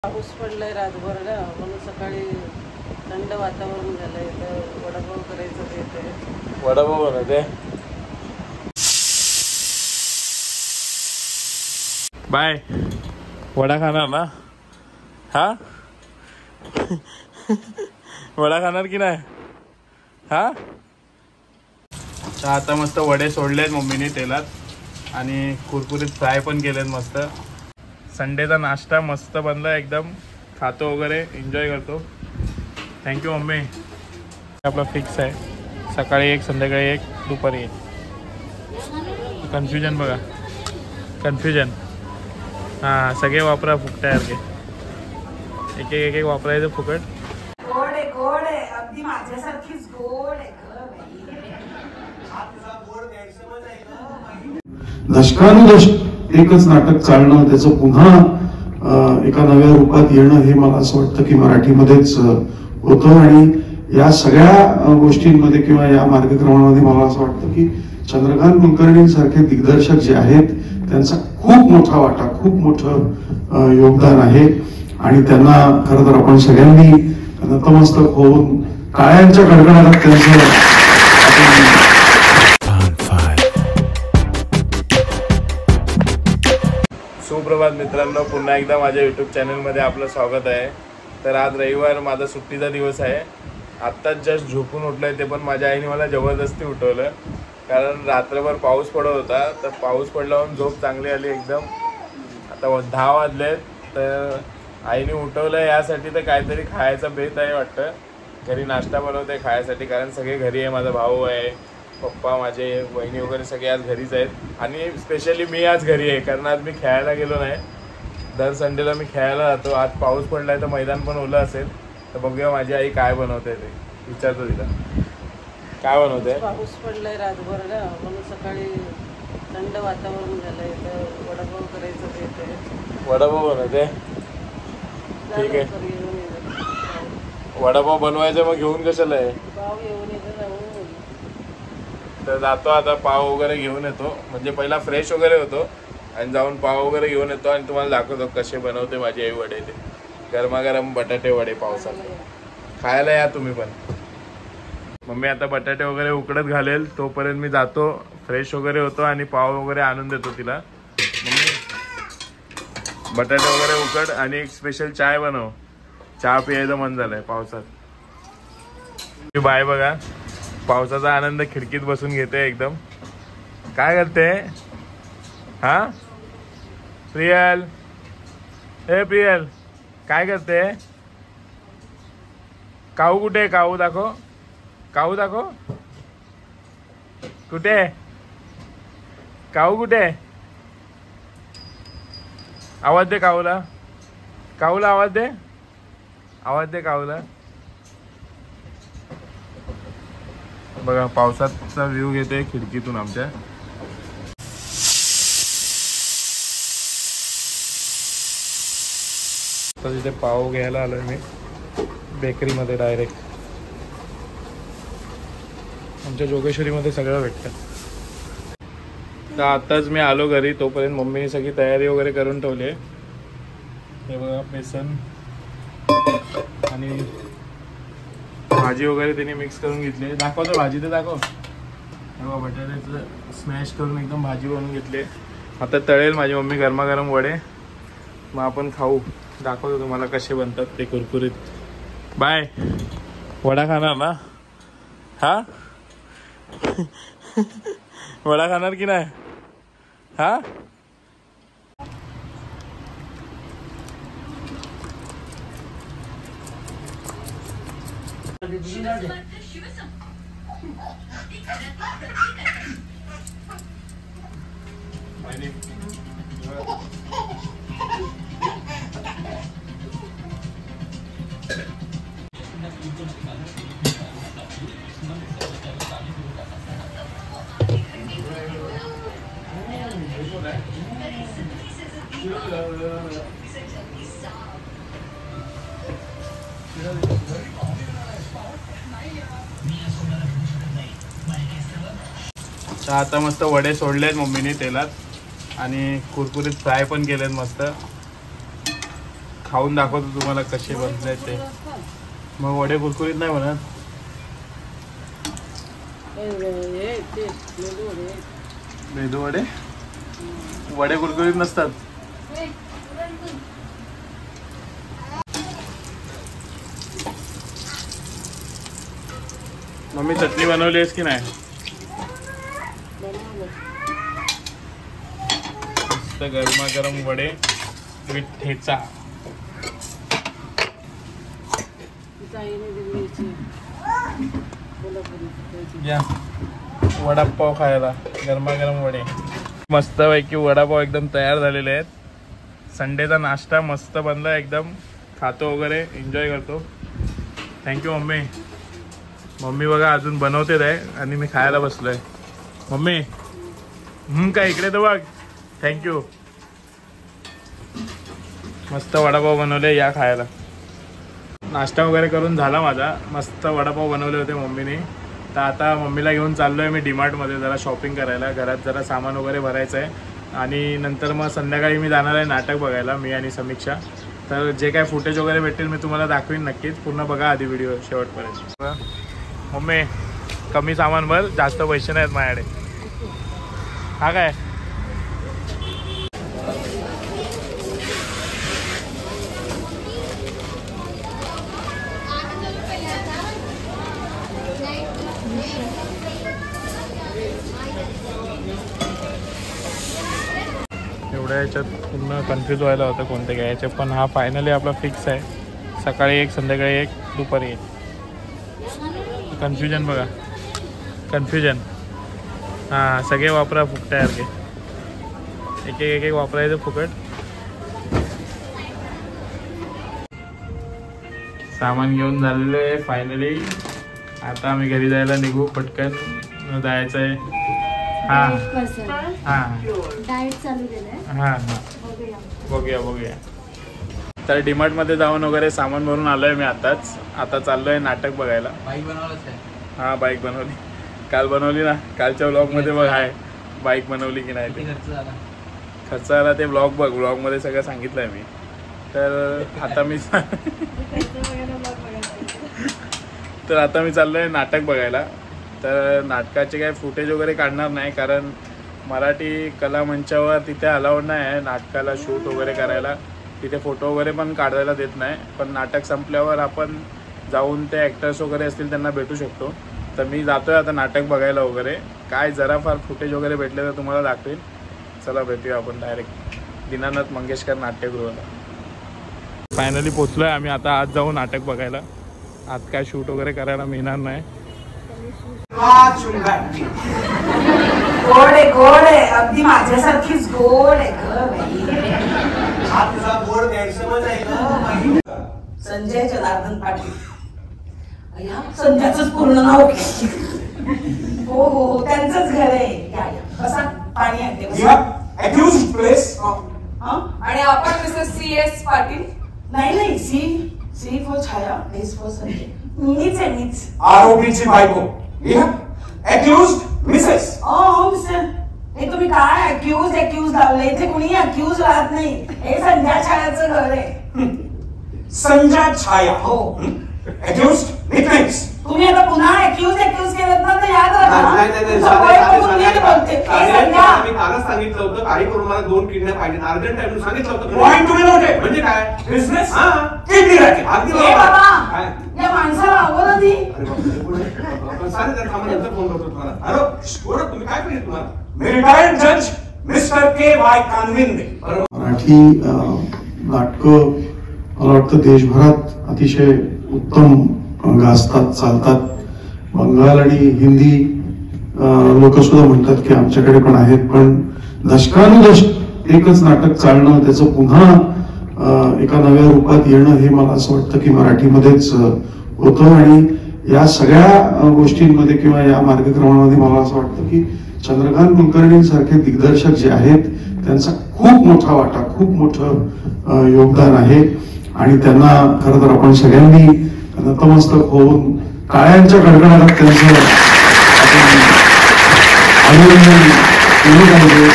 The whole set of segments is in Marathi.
पाऊस पडलाय रातभर ना, म्हणून सकाळी थंड वातावरण झालंय तर वडापाव करायचं ते वडापाव बनवते. बाय वडा खाणार ना? हा वडा खाणार की नाही? हा आता मस्त वडे सोडलेत मम्मीने तेलात आणि कुरकुरीत फ्राय पण केलेत मस्त. संडेचा नाश्ता मस्त बनला एकदम. खातो वगैरे एन्जॉय करतो. Thank you mummy. आपला फिक्स आहे सकाळी एक संध्याकाळी एक दुपारी एक. कन्फ्युजन बघा कन्फ्युजन. हां सगळे वापरा फुकट्यासारखे. एक एक एक वापरायचं फुकट. गोड आहे गोड आहे अगदी माझ्यासारखीच गोड आहे. दशकानुदशक एकच नाटक चालणं त्याचं पुन्हा एका नव्या रूपात येणं हे मला असं वाटतं की मराठीमध्येच होतं. आणि या सगळ्या गोष्टींमध्ये किंवा या मार्गक्रमणामध्ये मला असं वाटतं की चंद्रकांत कुलकर्णी सारखे दिग्दर्शक जे आहेत त्यांचा खूप मोठा वाटा खूप मोठं योगदान आहे. आणि त्यांना खरं तर आपण सगळ्यांनी नतमस्तक होऊन काळ्यांच्या कडकडाटात त्यांचं सुप्रभात मित्रांनो, पुन्हा एकदा माझ्या यूट्यूब चॅनलमध्ये आपलं स्वागत आहे. तर आज रविवार माझा सुट्टीचा दिवस आहे. आत्ताच जस्ट झोपून उठलो आहे, ते पण माझ्या आईने मला जबरदस्ती उठवलं कारण रात्रभर पाऊस पडत होता. तर पाऊस पडल्यावर झोप चांगली आली एकदम. आता 10 वाजले तर आईने उठवलं यासाठी तर काहीतरी खायचं बेत आहे वाटतं. घरी नाश्ता बनवते खायसाठी कारण सगळे घरी आहे. माझा भाऊ आहे, पप्पा माझे, बहिणी वगैरे सगळे आज घरीच आहेत. आणि स्पेशली मी आज घरी आहे कारण आज मी खेळायला गेलो नाही. दर संडेला मी खेळायला जातो. आज पाऊस पडला आहे तर मैदान पण ओलं असेल. तर बघूया माझी आई काय बनवते ते विचारतो तिला. काय बनवते? पाऊस पडलाय रातभर ना, म्हणून सकाळी थंड वातावरण झालंय तर वडापाव करायचं ते वडापाव बनवते. ठीक आहे, वडापाव बनवायचं. मग घेऊन कशाला आहे? पाव येऊन येतं जाऊन. तर जातो आता पाव वगैरे घेऊन येतो. म्हणजे पहिला फ्रेश वगैरे होतो आणि जाऊन पाव वगैरे घेऊन येतो आणि तुम्हाला दाखवतो कसे बनवते माझी आई वडे. ते गरमागरम बटाटे वडे पावसात खायला या तुम्ही पण. मम्मी आता बटाटे वगैरे उकडत घालेल तोपर्यंत मी जातो, फ्रेश वगैरे होतो आणि पाव वगैरे आणून देतो तिला. मम्मी बटाटे वगैरे उकड आणि एक स्पेशल चाय बनव. चहा पियायचं मन झालंय पावसात. बाय बघा पावसाचा आनंद खिडकीत बसून घेते एकदम. काय करते? हा प्रियल, हे प्रियल काय करते? काऊ कुठे? काऊ दाखव, काऊ दाखव. कुठे काऊ? कुठे? आवाज दे काऊला. काऊला आवाज दे, आवाज दे काऊला. बघा पावसाचा व्ह्यू घेते खिडकीतून आमच्या. तर तिथे पाव घ्यायला आलोय मी बेकरीमध्ये. डायरेक्ट आमच्या जोगेश्वरीमध्ये सगळं भेटतं. तर आताच मी आलो घरी, तोपर्यंत मम्मीने सगळी तयारी वगैरे करून ठेवली आहे. हे बघा बेसन आणि भाजी वगैरे तिने मिक्स करून घेतली. दाखवतो भाजी तर दाखव. तेव्हा बटाट्याचं स्मॅश करून एकदम भाजी बनवून घेतली. आता तळेल माझी मम्मी गरमागरम वडे, मग आपण खाऊ. दाखवतो तुम्हाला कसे बनतात ते कुरकुरीत. बाय वडा खाणार ना? हा वडा खाणार की नाही? हा आता मस्त वडे सोडलेत मम्मीने तेलात आणि कुरकुरीत फ्राय पण केलेत मस्त. खाऊन दाखवतो तुम्हाला कसे बनले ते. मग वडे कुरकुरीत नाही बनत. मेदू वडे वडे कुरकुरीत नसतात. मम्मी चटणी बनवली आहेस की नाही? मस्त गरमागरम वडे विथ ठेचा. या वडापाव खायला. गरमागरम वडे. मस्तपैकी वडापाव एकदम तयार झालेले आहेत. संडेचा नाश्ता मस्त बनला एकदम. खातो वगैरे एन्जॉय करतो. Thank you mummy. मम्मी बघा अजून बनवतेच आहे आणि मी खायला बसलोय. मम्मी काय इकडे तर बघ. थँक्यू. मस्त वडापाव बनवले, या खायला. नाश्ता वगैरे करून झाला माझा. मस्त वडापाव बनवले होते मम्मीने. तर आता मम्मीला घेऊन चाललो आहे मी डीमार्टमध्ये जरा शॉपिंग करायला. घरात जरा सामान वगैरे भरायचं आहे आणि नंतर मग संध्याकाळी मी जाणार आहे नाटक बघायला, मी आणि समीक्षा. तर जे काय फुटेज वगैरे भेटेल मी तुम्हाला दाखवीन नक्कीच. पूर्ण बघा आधी व्हिडिओ शेवटपर्यंत. मम्मी कमी सामान भर, जास्त पैसे नाहीत माझ्याकडे. हा काय एवढ्या याच्यात पूर्ण कन्फ्यूज व्हायला होतं कोणते घ्यायचे. पण हा फायनली आपला फिक्स आहे. सकाळी एक, संध्याकाळी एक, दुपारी एक. कन्फ्युजन बघा. कन्फ्युजन. हां सगळे वापरा फुकट्यासारखे. एक एक वापरायचं फुकट. सामान घेऊन झालेलं आहे फायनली. आता आम्ही घरी जायला निघू पटकन. जायचं आहे. हां हां डाएट चालू केलंय. हां हां बघूया. तर डीमार्टमध्ये जाऊन वगैरे सामान भरून आलो आहे मी आताच. आता चाललो आहे नाटक बघायला. बाईक बनवलंच आहे. हां बाईक बनवली. काल बनवली ना. कालच्या ब्लॉगमध्ये बघ आहे बाईक बनवली की नाही ते. खर्च आला ते ब्लॉग बघ. ब्लॉगमध्ये सगळं सांगितलं आहे मी. तर आता मी चाललो आहे नाटक बघायला. तर नाटकाचे काय फुटेज वगैरे काढणार नाही कारण मराठी कला मंचावर तिथे अलाउड नाही आहे नाटकाला शूट वगैरे करायला. तिथे फोटो वगैरे पण काढायला देत नाही. पण नाटक संपल्यावर आपण जाऊन ते ॲक्टर्स वगैरे असतील त्यांना भेटू शकतो. तर मी जातो आहे आता नाटक बघायला वगैरे. काय जरा फार फुटेज वगैरे भेटले तर तुम्हाला दाखवेल. चला भेटूया आपण डायरेक्ट दीनानाथ मंगेशकर नाट्यगृहाला. फायनली पोचलो आहे आम्ही. आता आज जाऊ नाटक बघायला. आज काय शूट वगैरे करायला मिळणार नाही. गोड आहे अगदी माझ्यासारखीच गोड आहे हा तुझा गोड गैरसमज आहे का? संजय जनार्दन पाटील. संजयच पूर्ण नाव. हो त्यांचंच घर आहे. कसा पाणी आहे प्लेस. आणि आपण मिसेस CS पाटील. नाही C for Chhaya, S for Sanjay. मीच आरोपीची बायको. Accused Mrs. हो मिस्टर. हे तुम्ही काय अक्यूज लावले? इथे कुणी अक्यूज राहत नाही. हे संजय छायाचं घर आहे. संजय छाया. हो. Accused nicknames. तुम्ही आता पुन्हा अक्यूज केलं ना तर याद राहा. मी कालच सांगितलं होतं काही करून मला 2 किडनॅप पाहिजे. अर्जंट टाइम सांगितलं होतं. पॉइंट तुम्ही नव्हते म्हणजे काय बिझनेस. किडनी राहते अगदी बाबा. या माणसाला आवड होती. सारे जण नंतर फोन करतो तुम्हाला. हॅलो तुम्ही काय पाहिजे तुम्हाला? मी रिटायर्ड जज मिस्टर KY कानविंदे. मराठी नाटकं मला वाटतं देशभरात अतिशय उत्तम गाजतात, चालतात. बंगाल आणि हिंदी लोक सुद्धा म्हणतात की आमच्याकडे पण आहेत. पण दशकानुदशक एकच नाटक चालणं, त्याचं पुन्हा एका नव्या रूपात येणं हे मला असं वाटतं की मराठीमध्येच होतं. आणि या सगळ्या गोष्टींमध्ये किंवा या मार्गक्रमणामध्ये मला असं वाटतं की चंद्रकांत कुलकर्णी सारखे दिग्दर्शक जे आहेत त्यांचा खूप मोठा वाटा, खूप मोठं योगदान आहे. आणि त्यांना खरं तर आपण सगळ्यांनी नतमस्तक होऊन टाळ्यांच्या कडकडाटात त्यांचं अभिनंदन केलं पाहिजे.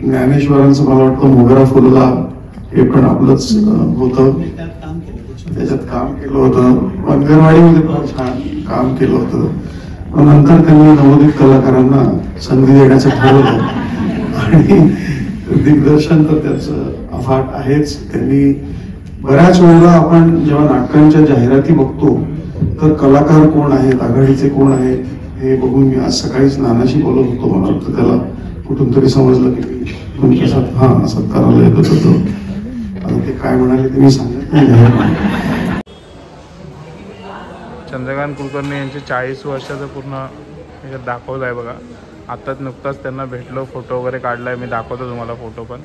ज्ञानेश्वरांचं मला वाटतं मोगरा फुलला हे पण आपलंच होतं, त्याच्यात काम केलं होतं. अंगणवाडीमध्ये पण छान काम केलं होतं. नंतर त्यांनी नवोदित कलाकारांना संधी देण्याचं ठरवलं आणि दिग्दर्शन तर त्याचं अफाट आहेच. त्यांनी बऱ्याच वेळेला आपण जेव्हा नाटकांच्या जाहिराती बघतो तर कलाकार कोण आहेत, आघाडीचे कोण आहेत हे बघून मी आज सकाळीच नानाशी बोलत होतो. मला वाटतं त्याला कुठून तरी समजलं की मी तुमच्या सत्काराला येत होतो. आता ते काय म्हणाले ते मी सांगत नाही. चंद्रकांत कुलकर्णी यांचे 40 वर्षाचं पूर्ण ह्याच्यात दाखवलं आहे बघा. आत्ताच नुकताच त्यांना भेटलो, फोटो वगैरे काढलाय, मी दाखवतो तुम्हाला फोटो पण.